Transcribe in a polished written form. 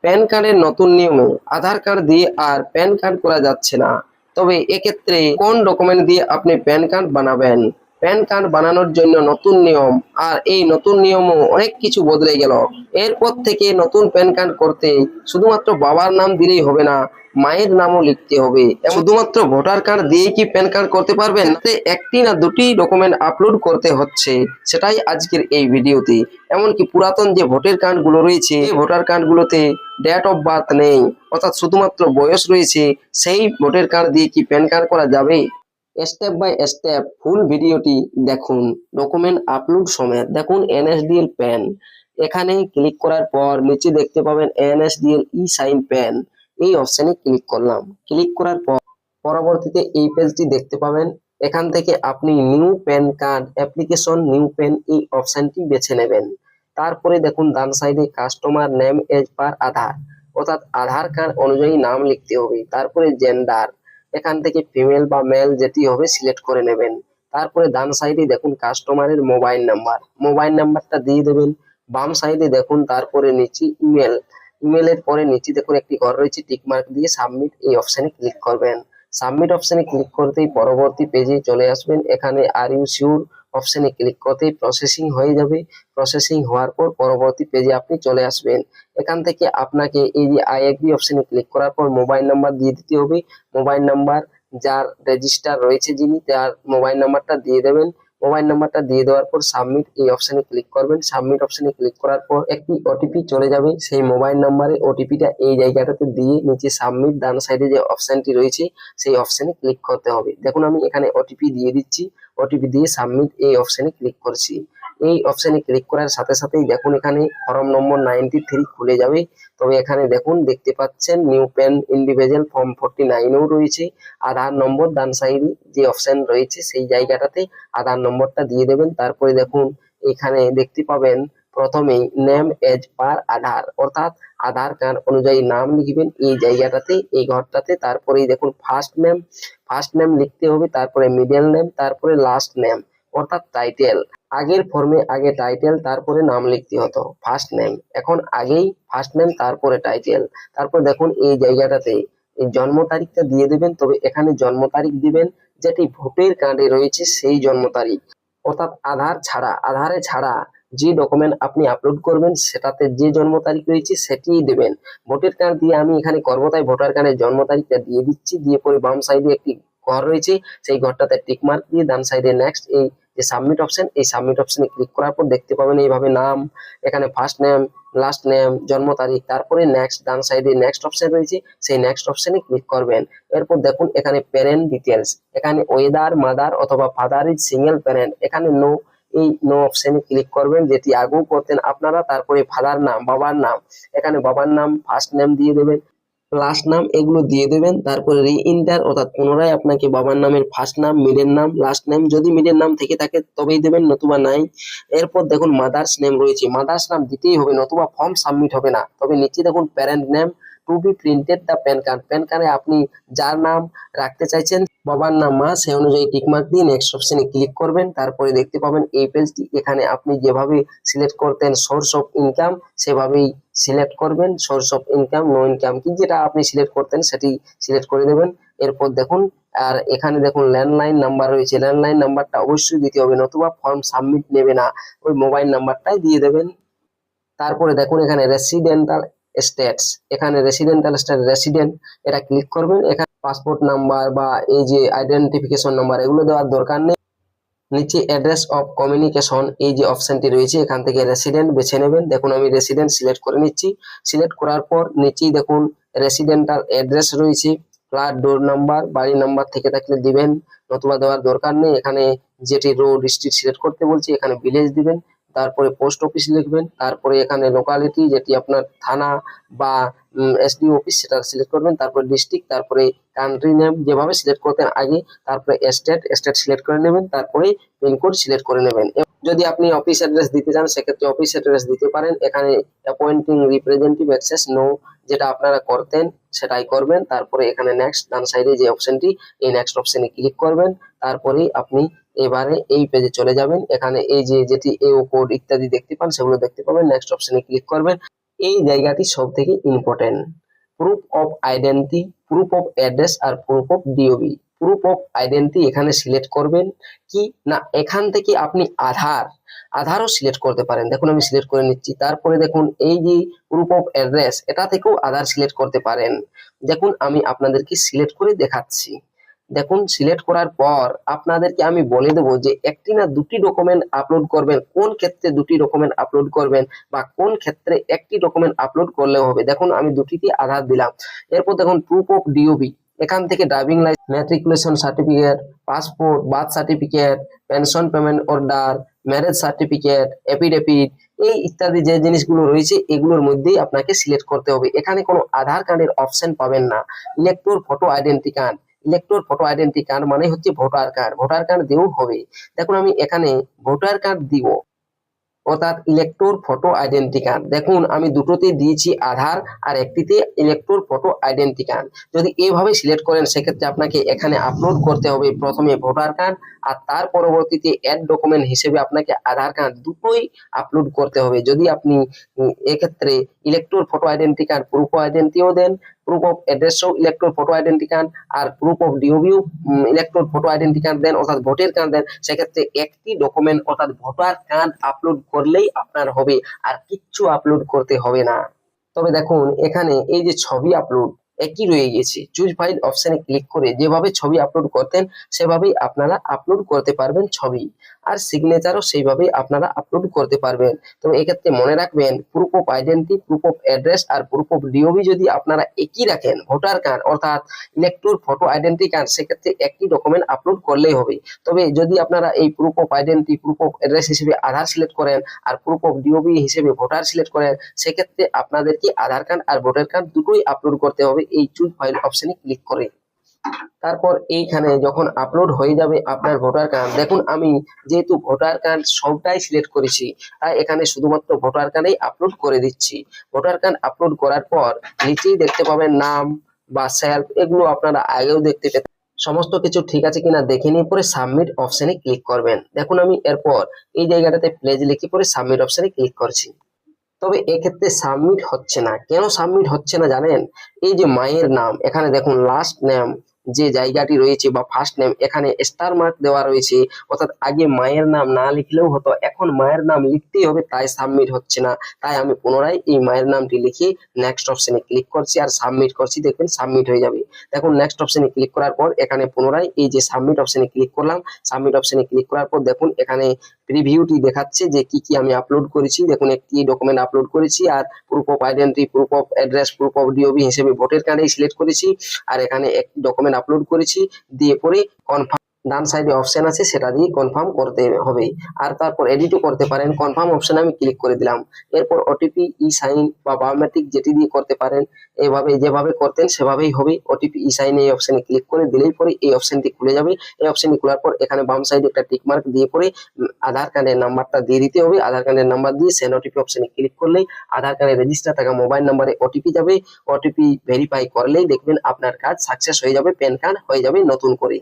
Pan কার্ডের নতুন নিয়মে আধার কার্ড দিয়ে আর প্যান কার্ড করা যাচ্ছে না। তবে এক্ষেত্রে কোন ডকুমেন্ট দিয়ে আপনি প্যান কার্ড বানাবেন? প্যান কার্ড বানানোর জন্য নতুন নিয়ম, আর এই নতুন নিয়মও অনেক কিছু বদলে গেল। এরপর থেকে নতুন প্যান কার্ড করতে শুধুমাত্র বাবার নাম দিলেই হবে না, মায়ের নামও লিখতে হবে। শুধুমাত্র ভোটার কার্ড দিয়ে কি প্যান কার্ড করতে পারবেন? তাতে একটি না দুটি ডকুমেন্ট আপলোড করতে হচ্ছে, সেটাই আজকের এই ভিডিওতে। এমনকি পুরাতন যে ভোটার কার্ড গুলো রয়েছে, এই ভোটার কার্ড গুলোতে ডেট অফ বার্থ নেই, অর্থাৎ শুধুমাত্র বয়স রয়েছে, সেই ভোটার কার্ড দিয়ে কি প্যান কার্ড করা যাবে? স্টেপ বাই স্টেপ ফুল ভিডিওটি দেখুন, ডকুমেন্ট আপলোড সমেত। দেখুন এনএসডিএল প্যান, এখানে ক্লিক করার পর নিচে দেখতে পাবেন এনএসডিএল ই সাইন প্যান, এই অপশনে ক্লিক করলাম। ক্লিক করার পর পরবর্তীতে এই পেজটি দেখতে পাবেন। এখান থেকে আপনি new pan card application new pan এই অপশনটি বেছে নেবেন। তারপরে দেখুন ডান সাইডে কাস্টমার নেম এজ পার আধার, অর্থাৎ আধার কার্ড অনুযায়ী নাম লিখতে হবে। তারপরে জেন্ডার, এখান থেকে ফিমেল বা মেল যেটি হবে সিলেক্ট করে নেবেন। তারপরে ডান সাইডে দেখুন কাস্টমারের মোবাইল নাম্বার, মোবাইল নাম্বারটা দিয়ে দেবেন। বাম সাইডে দেখুন তারপরে নিচে ইমেল, ইমেলের পরে নিচে দেখুন একটি ঘর রয়েছে, টিক মার্ক দিয়ে সাবমিট এই অপশনে ক্লিক করবেন। সাবমিট অপশনে ক্লিক করতেই পরবর্তী পেজে চলে আসবেন। এখানে আর ইউ শিওর অপশনে ক্লিক করতেই প্রসেসিং হয়ে যাবে। প্রসেসিং হওয়ার পর পরবর্তী পেজে আপনি চলে আসবেন। এখান থেকে আপনাকে এই যে আই এগ্রি অপশনে ক্লিক করার পর মোবাইল নাম্বার দিয়ে দিতে হবে। মোবাইল নাম্বার যার রেজিস্টার রয়েছে যিনি, তার মোবাইল নাম্বারটা দিয়ে দেবেন। মোবাইল নাম্বারটা দিয়ে দেওয়ার পর সাবমিট এই অপশনে ক্লিক করবেন। সাবমিট অপশনে ক্লিক করার পর একটি ওটিপি চলে যাবে সেই মোবাইল নাম্বারে। ওটিপিটা এই জায়গাটাতে দিয়ে নিচে সাবমিট ডান সাইডে যে অপশনটি রয়েছে সেই অপশনে ক্লিক করতে হবে। দেখুন আমি এখানে ওটিপি দিয়ে দিচ্ছি, ওটিপি দিয়ে সাবমিট এই অপশনে ক্লিক করছি। এই অপশনে ক্লিক করার সাথে সাথেই দেখুন এখানে ফর্ম নম্বর 93 খুলে যাবে। তবে এখানে দেখুন দেখতে পাচ্ছেন নিউ প্যান ইন্ডিভিজুয়াল ফর্ম 49ও রয়েছে। আধার নম্বর ডান সাইডে যে অপশন রয়েছে সেই জায়গাটাতে আধার নম্বরটা দিয়ে দেবেন। তারপরে দেখুন এখানে দেখতে পাবেন প্রথমেই নেম এজ পার আধার, অর্থাৎ আধার কার্ড অনুযায়ী নাম লিখবেন এই জায়গাটাতে, এই ঘরটাতে। তারপরেই দেখুন ফার্স্ট নেম লিখতে হবে, তারপরে মিডল নেম, তারপরে লাস্ট নেম অর্থাৎ টাইটেল। আগের ফর্মে আগে টাইটেল তারপরে নাম লিখতে হতো ফার্স্ট নেম, এখন আগেই ফার্স্ট নেম তারপরে টাইটেল। তারপর দেখুন এই জায়গাটাতে এই জন্ম তারিখটা দিয়ে দেবেন। তবে এখানে জন্ম তারিখ দিবেন যেটি ভোটের কার্ডে রয়েছে সেই জন্ম তারিখ, অর্থাৎ আধারে ছাড়া যে ডকুমেন্ট আপনি আপলোড করবেন সেটাতে যে জন্ম তারিখ রয়েছে সেটিই দেবেন। ভোটার কার্ড দিয়ে আমি এখানে করবো তাই ভোটার কার্ডের জন্ম তারিখটা দিয়ে দিচ্ছি। দিয়ে পরে বাম সাইডে একটি ঘর রয়েছে সেই ঘরটাতে টিক মার্ক দিয়ে ডান সাইডে নেক্সট এই যে সাবমিট অপশন, এই সাবমিট অপশনে ক্লিক করার পর দেখতে পাবেন এইভাবে নাম, এখানে ফার্স্ট নেম, লাস্ট নেম, জন্ম তারিখ, তারপরে নেক্সট ডান সাইডে নেক্সট অপশন রয়েছে সেই নেক্সট অপশনে ক্লিক করবেন। এরপর দেখুন এখানে প্যারেন্ট ডিটেলস, এখানে ওয়েদার মাদার অথবা ফাদার ইজ সিঙ্গেল প্যারেন্ট, এখানে নো, এই নো অপশনে ক্লিক করবেন যেটি আগেও করতেন আপনারা। তারপরে ফাদার নাম, বাবার নাম, এখানে বাবার নাম ফার্স্ট নেম দিয়ে দেবেন, লাস্ট নাম এগুলো দিয়ে দেবেন। তারপরে রি ইন্টার, অর্থাৎ পুনরায় আপনাকে বাবার নামের ফার্স্ট নাম, মিডল নাম, লাস্ট নেম, যদি মিডল নাম থেকে থাকে তবেই দেবেন, নতুবা নাই। এরপর দেখুন মাদার্স নেম রয়েছে, মাদার্স নাম দিতেই হবে নতুবা ফর্ম সাবমিট হবে না। তবে নিচে দেখুন parent name to be printed the PAN card, PAN কার্ডে আপনি যার নাম রাখতে চাইছেন বাবার নাম মা সেই অনুযায়ী টিকমার্ক দিয়ে নেক্সট অপশনে ক্লিক করবেন। তারপরে দেখতে পাবেন এই পেজটি, এখানে আপনি যেভাবে সিলেক্ট করতেন সোর্স অফ ইনকাম সেভাবেই সিলেক্ট করবেন। Source of income, no income কি যেটা আপনি সিলেক্ট করতেন সেটি সিলেক্ট করে দেবেন। এরপর দেখুন আর এখানে দেখুন ল্যান্ডলাইন নাম্বার রয়েছে, ল্যান্ডলাইন নাম্বারটা অবশ্যই দিতে হবে নতুবা ফর্ম সাবমিট নেবে না, ওই মোবাইল নাম্বারটাই দিয়ে দেবেন। তারপরে দেখুন এখানে রেসিডেন্টাল স্টেটস, এখানে রেসিডেন্টাল স্টেট রেসিডেন্ট এটা ক্লিক করবেন। এখানে পাসপোর্ট নাম্বার বা এই যে আইডেন্টিফিকেশন নাম্বার এগুলো দেওয়ার দরকার নেই। নিচে অ্যাড্রেস অফ কমিউনিকেশন এই যে অপশনটি রয়েছে এখান থেকে রেসিডেন্ট বেছে নেবেন। দেখুন আমি রেসিডেন্ট সিলেক্ট করে নিচ্ছি। সিলেক্ট করার পর নিচেই দেখুন রেসিডেন্টাল অ্যাড্রেস রয়েছে, ফ্ল্যাট ডোর নাম্বার, বাড়ি নাম্বার থেকে থাকলে দিবেন, নতুবা দেওয়ার দরকার নেই। এখানে যেটি রোড স্ট্রিট সিলেক্ট করতে বলছি এখানে ভিলেজ দিবেন। তারপরে পোস্ট অফিস লিখবেন। তারপরে এখানে লোকালিটি যেটি আপনার থানা বা এসডি অফিস সেটা সিলেক্ট করবেন। তারপরে ডিস্ট্রিক্ট, তারপরে কান্ট্রি নেম যেভাবে সিলেক্ট করতেন আগে, তারপরে স্টেট সিলেক্ট করে নেবেন। তারপরে পিনকোড সিলেক্ট করে নেবেন। যদি আপনি অফিস অ্যাড্রেস দিতে চান সেক্ষেত্রে অফিস অ্যাড্রেস দিতে পারেন। এখানে অ্যাপয়েন্টিং রিপ্রেজেন্টেটিভ অ্যাক্সেস নো যেটা আপনারা করতেন সেটাই করবেন। তারপরে এখানে নেক্সট ডান সাইডে যে অপশনটি এই নেক্সট অপশনে ক্লিক করবেন। তারপরেই আপনি এবারে এই পেজে চলে যাবেন। এখানে এই যে যেটি এও কোড ইত্যাদি দেখতে পান সেগুলো দেখতে পাবেন, নেক্সট অপশনে ক্লিক করবেন। এই জায়গাটি সব থেকে important. Proof of identity, proof of address আর proof of DOB. Proof of identity এখানে সিলেক্ট করবেন কি না, এখান থেকে আপনি আধারও সিলেক্ট করতে পারেন। দেখুন আমি সিলেক্ট করে নিচ্ছি। তারপরে দেখুন এই যে প্রুফ অফ অ্যাড্রেস, এটা থেকেও আধার সিলেক্ট করতে পারেন। দেখুন আমি আপনাদেরকে সিলেক্ট করে দেখাচ্ছি। দেখুন সিলেক্ট করার পর আপনাদেরকে আমি বলে দেবো যে একটি না দুটি ডকুমেন্ট আপলোড করবেন, কোন ক্ষেত্রে দুটি ডকুমেন্ট আপলোড করবেন বা কোন ক্ষেত্রে একটি ডকুমেন্ট আপলোড করলেও হবে। দেখুন আমি দুটিতে আধার দিলাম। এরপর দেখুন প্রুফ অফ ডিওবি, এখান থেকে driving licence, matriculation certificate, passport, birth certificate, pension payment order, marriage certificate, affidavit, এই ইত্যাদি যে জিনিসগুলো রয়েছে এগুলোর মধ্যেই আপনাকে সিলেক্ট করতে হবে। এখানে কোনো আধার কার্ডের অপশন পাবেন না। Elector photo identity card, elector photo identity card মানে হচ্ছে ভোটার কার্ড, ভোটার কার্ড দিয়েও হবে। দেখুন আমি এখানে ভোটার কার্ড দিব, অর্থাৎ ইলেক্টর ফটো আইডেন্টি কার্ড। দেখুন আমি দুটোতে দিয়েছি আধার আর একটিতে ইলেক্টর ফটো আইডেন্টি কার্ড। যদি এইভাবে সিলেক্ট করেন সেক্ষেত্রে আপনাকে এখানে আপলোড করতে হবে প্রথমে ভোটার কার্ড আর তার পরবর্তীতে অ্যাড ডকুমেন্ট হিসেবে আপনাকে আধার কার্ড, দুটোই আপলোড করতে হবে। যদি আপনি এক্ষেত্রে elector photo identity card proof of আইডেন্টিও দেন, প্রুফ অফ অ্যাড্রেসও ইলেক্টর ফটো আইডেন্টি কার্ড আর প্রুফ অফ ডিওবিও ইলেক্টর ফটো আইডেন্টি কার্ড দেন, অর্থাৎ ভোটের কার্ড দেন, সেক্ষেত্রে একটি ডকুমেন্ট অর্থাৎ ভোটার কার্ড আপলোড করলেই আপনার হবে, আর কিচ্ছু আপলোড করতে হবে না। তবে দেখুন এখানে এই যে ছবি আপলোড একই রয়ে গেছে। চুজ ফাইল অপশনে ক্লিক করে যেভাবে ছবি আপলোড করতেন সেভাবেই আপনারা আপলোড করতে পারবেন ছবি, আর সিগনেচারও সেইভাবেই আপনারা আপলোড করতে পারবেন। তবে এক্ষেত্রে মনে রাখবেন proof of identity, proof of address আর প্রুফ অফ ডিওবি যদি আপনারা একই রাখেন, ভোটার কার্ড অর্থাৎ ইলেক্টর ফটো আইডেন্টি কার্ড, সেক্ষেত্রে একটি ডকুমেন্ট আপলোড করলেই হবে। তবে যদি আপনারা এই proof of identity, proof of address হিসেবে আধার সিলেক্ট করেন আর প্রুফ অফ ডিওবি হিসেবে ভোটার সিলেক্ট করেন, সেক্ষেত্রে আপনাদেরকে আধার কার্ড আর ভোটার কার্ড দুটোই আপলোড করতে হবে এই চুজ ফাইল অপশনে ক্লিক করে। তারপর এইখানে যখন আপলোড হয়ে যাবে আপনার ভোটার কার্ড, দেখুন আমি যেহেতু ভোটার কার্ড সবটাই সিলেক্ট করেছি তাই এখানে শুধুমাত্র ভোটার কার্ডেই আপলোড করে দিচ্ছি। ভোটার কার্ড আপলোড করার পর নিচেই দেখতে পাবেন নাম বা সেলফ, এগুলো আপনারা আগেও দেখতে পেতেন। সমস্ত কিছু ঠিক আছে কিনা দেখে নিয়ে পরে সাবমিট অপশনে ক্লিক করবেন। দেখুন আমি এরপর এই জায়গাটাতে প্লেজ লিখে পরে সাবমিট অপশনে ক্লিক করছি। তবে এক্ষেত্রে সাবমিট হচ্ছে না। কেন সাবমিট হচ্ছে না জানেন? এই যে মায়ের নাম, এখানে দেখুন লাস্ট নেম যে জায়গাটি রয়েছে বা ফার্স্ট নেম, এখানে স্টার মার্ক দেওয়া রয়েছে, অর্থাৎ আগে মায়ের নাম না লিখলেও হতো, এখন মায়ের নাম লিখতেই হবে, তাই সাবমিট হচ্ছে না। তাই আমি পুনরায় এই মায়ের নামটি লিখে নেক্সট অপশনে ক্লিক করছি আর সাবমিট করছি। দেখবেন সাবমিট হয়ে যাবে। দেখুন নেক্সট অপশনে ক্লিক করার পর এখানে পুনরায় এই যে সাবমিট অপশনে ক্লিক করলাম। সাবমিট অপশনে ক্লিক করার পর দেখুন এখানে প্রিভিউটি দেখাচ্ছে যে কি কি আমি আপলোড করেছি। দেখুন একটি ডকুমেন্ট আপলোড করেছি আর proof of identity, proof of address, proof of DOB হিসেবে ভোটার কার্ডই সিলেক্ট করেছি, আর এখানে একটি ডকুমেন্ট আপলোড করেছি। দিয়ে পরে কনফার্ম, ডান সাইডে অপশন আছে সেটা দিয়ে কনফার্ম করতে হবে, আর তারপর এডিটও করতে পারেন। কনফার্ম অপশনে আমি ক্লিক করে দিলাম। এরপর ওটিপি, ই সাইন বা বায়োমেট্রিক যেটি দিয়ে করতে পারেন, এইভাবে যেভাবে করতেন সেভাবেই হবে। ওটিপি, ই সাইন এই অপশনে ক্লিক করে দিলেই পরে এই অপশনটি খুলে যাবে। এই অপশনটি খোলার পর এখানে বাম সাইডে একটা টিক মার্ক দিয়ে পরে আধার কার্ডের নাম্বারটা দিয়ে দিতে হবে। আধার কার্ডের নাম্বার দিয়ে সেন্ড ওটিপি অপশনে ক্লিক করলেই আধার কার্ডে রেজিস্টার থাকা মোবাইল নাম্বারে ওটিপি যাবে। ওটিপি ভেরিফাই করলেই দেখবেন আপনার কাজ সাকসেস হয়ে যাবে, প্যান কার্ড হয়ে যাবে নতুন করে।